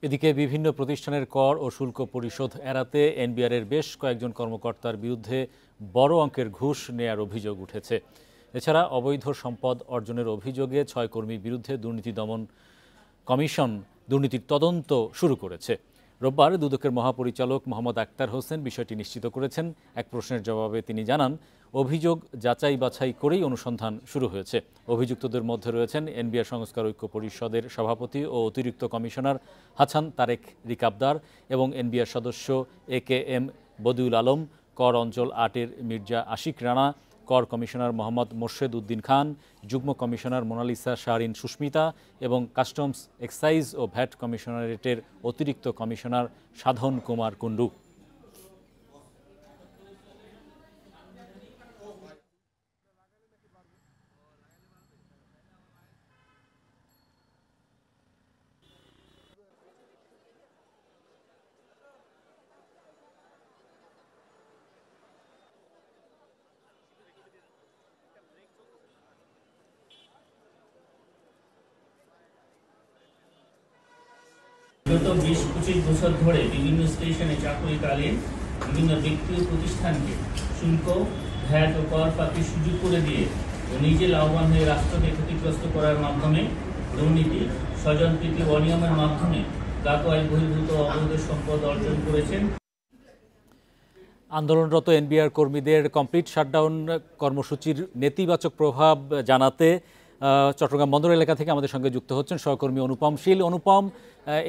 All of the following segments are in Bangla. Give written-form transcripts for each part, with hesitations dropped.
এদিকে বিভিন্ন প্রতিষ্ঠানের কর ও শুল্ক পরিশোধ এড়াতে এনবিআরের বেশ কয়েকজন কর্মকর্তার বিরুদ্ধে বড় অঙ্কের ঘুষ নেয়ার অভিযোগ উঠেছে। এছাড়া অবৈধ সম্পদ অর্জনের অভিযোগে 6 কর্মীর বিরুদ্ধে দুর্নীতি দমন কমিশন দুর্নীতির তদন্ত শুরু করেছে। রোববার দুদকের মহাপরিচালক মোহাম্মদ আক্তার হোসেন বিষয়টি নিশ্চিত করেছেন। এক প্রশ্নের জবাবে তিনি জানান, অভিযোগ যাচাই বাছাই করেই অনুসন্ধান শুরু হয়েছে। অভিযুক্তদের মধ্যে রয়েছেন এনবিআর সংস্কার ঐক্য পরিষদের সভাপতি ও অতিরিক্ত কমিশনার হাসান তারেক রিকাবদার এবং এনবিআর সদস্য AKM বদিউল আলম, কর অঞ্চল 8-এর মির্জা আশিক রানা, কর কমিশনার মোহাম্মদ মোর্শেদ উদ্দিন খান, যুগ্ম কমিশনার মোনালিসা শাহরিন সুস্মিতা এবং কাস্টমস, এক্সাইজ ও ভ্যাট কমিশনারেটের অতিরিক্ত কমিশনার সাধন কুমার কুণ্ডু। গত 20-25 বছর ধরে বিভিন্ন স্টেশনে চাকরিকালীন বিভিন্ন ব্যক্তি ও প্রতিষ্ঠানকে শুল্ক, ভ্যাট ও কর ফাঁকির সুযোগ করে দিয়ে ও নিজে লাভবান হয়ে রাষ্ট্রকে ক্ষতিগ্রস্ত করার মাধ্যমে দুর্নীতি, স্বজনপ্রীতি, অনিয়মের মাধ্যমে গাতোয়ায় বহির্ভূত অবৈধ সম্পদ অর্জন করেছেন। আন্দোলনরত এনবিআর কর্মীদের কমপ্লিট শাটডাউন কর্মসূচির নেতিবাচক প্রভাব জানাতে চট্টগ্রাম বন্দর এলাকা থেকে আমাদের সঙ্গে যুক্ত হচ্ছেন সহকর্মী অনুপম শীল। অনুপম,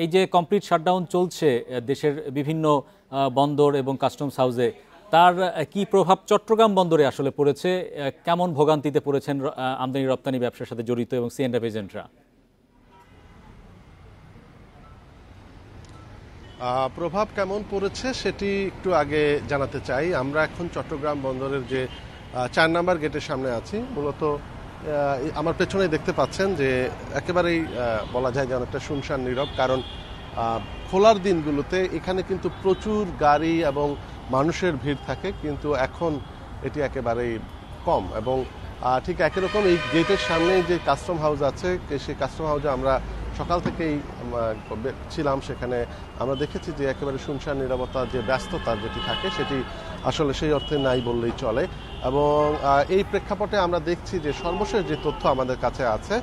এই যে কমপ্লিট শাটডাউন চলছে দেশের বিভিন্ন বন্দর এবং কাস্টমস হাউসে, তার কি প্রভাব চট্টগ্রাম বন্দরে আসলে পড়েছে? কেমন ভোগান্তিতে পড়েছেন আমদানি রপ্তানি ব্যবসার সাথে জড়িত এবং C&F এজেন্টরা? প্রভাব কেমন পড়েছে সেটি একটু আগে জানাতে চাই। আমরা এখন চট্টগ্রাম বন্দরের যে 4 নম্বর গেটের সামনে আছি। মূলত আমার পেছনে দেখতে পাচ্ছেন যে একেবারেই বলা যায় যে অনেকটা শুনশান নীরব, কারণ খোলার দিনগুলোতে এখানে কিন্তু প্রচুর গাড়ি এবং মানুষের ভিড় থাকে, কিন্তু এখন এটি একেবারেই কম। এবং ঠিক একই রকম এই গেটের সামনেই যে কাস্টম হাউস আছে, সেই কাস্টম হাউসে আমরা সকাল থেকেই ছিলাম। সেখানে আমরা দেখেছি যে একেবারে শুনশান নীরবতা, যে ব্যস্ততা যেটি থাকে সেটি আসলে সেই অর্থে নাই বললেই চলে। এবং এই প্রেক্ষাপটে আমরা দেখছি যে সর্বশেষ যে তথ্য আমাদের কাছে আছে,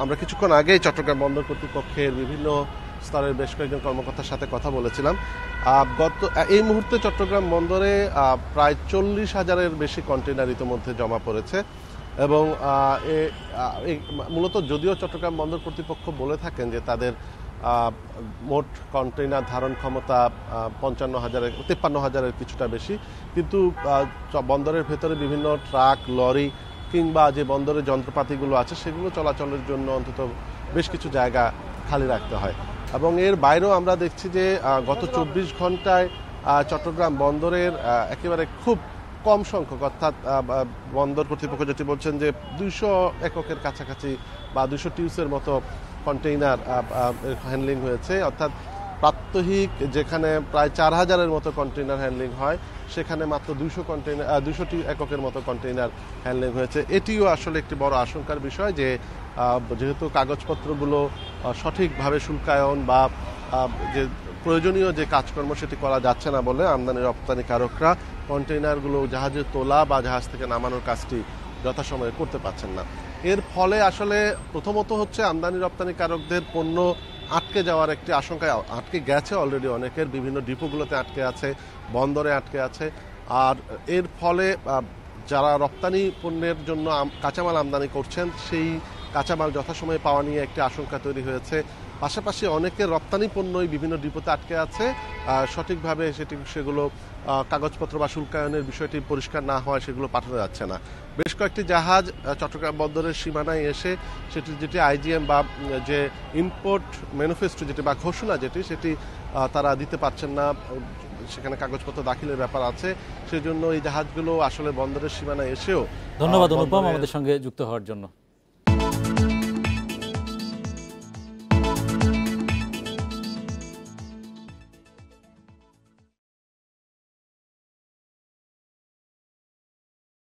আমরা কিছুক্ষণ আগেই চট্টগ্রাম বন্দর কর্তৃপক্ষের বিভিন্ন স্তরের বেশ কয়েকজন কর্মকর্তার সাথে কথা বলেছিলাম। এই মুহূর্তে চট্টগ্রাম বন্দরে প্রায় 40,000-এর বেশি কন্টেইনার ইতিমধ্যে জমা পড়েছে। এবং মূলত যদিও চট্টগ্রাম বন্দর কর্তৃপক্ষ বলে থাকেন যে তাদের মোট কন্টেইনার ধারণ ক্ষমতা 53,000-এর কিছুটা বেশি, কিন্তু বন্দরের ভেতরে বিভিন্ন ট্রাক, লরি কিংবা যে বন্দরের যন্ত্রপাতিগুলো আছে সেগুলো চলাচলের জন্য অন্তত বেশ কিছু জায়গা খালি রাখতে হয়। এবং এর বাইরেও আমরা দেখছি যে গত 24 ঘন্টায় চট্টগ্রাম বন্দরের একেবারে খুব কম সংখ্যক, অর্থাৎ বন্দর কর্তৃপক্ষ যেটি বলছেন যে 200 এককের কাছাকাছি বা 200 টিউসের মতো কন্টেইনার হ্যান্ডলিং হয়েছে। অর্থাৎ প্রাত্যহিক যেখানে প্রায় 4,000-এর মতো কন্টেইনার হ্যান্ডলিং হয়, সেখানে মাত্র 200 এককের মতো কন্টেইনার হ্যান্ডলিং হয়েছে। এটিও আসলে একটি বড় আশঙ্কার বিষয় যে যেহেতু কাগজপত্রগুলো সঠিকভাবে শুল্কায়ন বা যে প্রয়োজনীয় যে কাজকর্ম সেটি করা যাচ্ছে না বলে আমদানি রপ্তানিকারকরা কন্টেইনারগুলো জাহাজে তোলা বা জাহাজ থেকে নামানোর কাজটি যথাসময়ে করতে পারছেন না। এর ফলে আসলে প্রথমত হচ্ছে আমদানি রপ্তানিকারকদের পণ্য আটকে যাওয়ার একটি আশঙ্কা আটকে গেছে অলরেডি, অনেকের বিভিন্ন ডিপোগুলোতে আটকে আছে, বন্দরে আটকে আছে। আর এর ফলে যারা রপ্তানি পণ্যের জন্য কাঁচামাল আমদানি করছেন সেই কাঁচামাল যথাসময়ে পাওয়া নিয়ে একটি আশঙ্কা তৈরি হয়েছে। পাশাপাশি অনেকের রপ্তানি পণ্যই বিভিন্ন ডিপোতে আটকে আছে, সঠিকভাবে সেগুলো কাগজপত্র বা শুল্কায়নের বিষয়টি পরিষ্কার না হয় সেগুলো পাঠানো যাচ্ছে না। বেশ কয়েকটি জাহাজ চট্টগ্রাম বন্দরের সীমানায় এসে যেটি IGM বা যে ইম্পোর্ট ম্যানিফেস্টো যেটি বা ঘোষণা সেটি তারা দিতে পারছেন না, সেখানে কাগজপত্র দাখিলের ব্যাপার আছে। সেই জন্য এই জাহাজগুলো আসলে বন্দরের সীমানায় এসেও। ধন্যবাদ অনুপম আমাদের সঙ্গে যুক্ত হওয়ার জন্য।